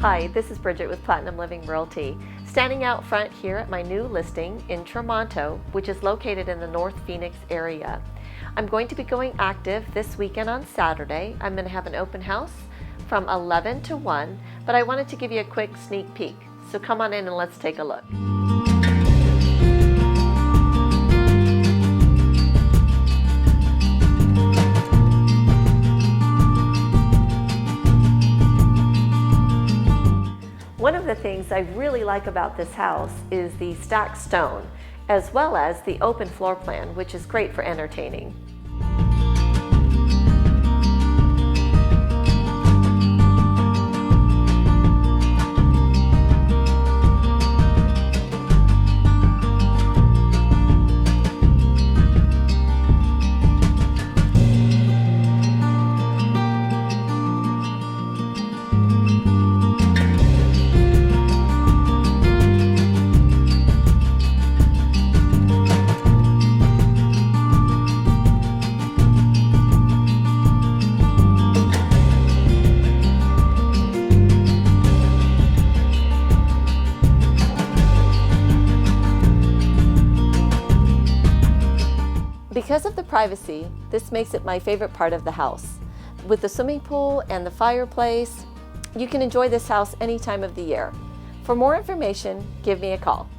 Hi, this is Bridget with Platinum Living Realty, standing out front here at my new listing in Tremonto, which is located in the North Phoenix area. I'm going to be going active this weekend on Saturday. I'm going to have an open house from 11 to 1, but I wanted to give you a quick sneak peek. So come on in and let's take a look. One of the things I really like about this house is the stacked stone, as well as the open floor plan, which is great for entertaining. Because of the privacy, this makes it my favorite part of the house. With the swimming pool and the fireplace, you can enjoy this house any time of the year. For more information, give me a call.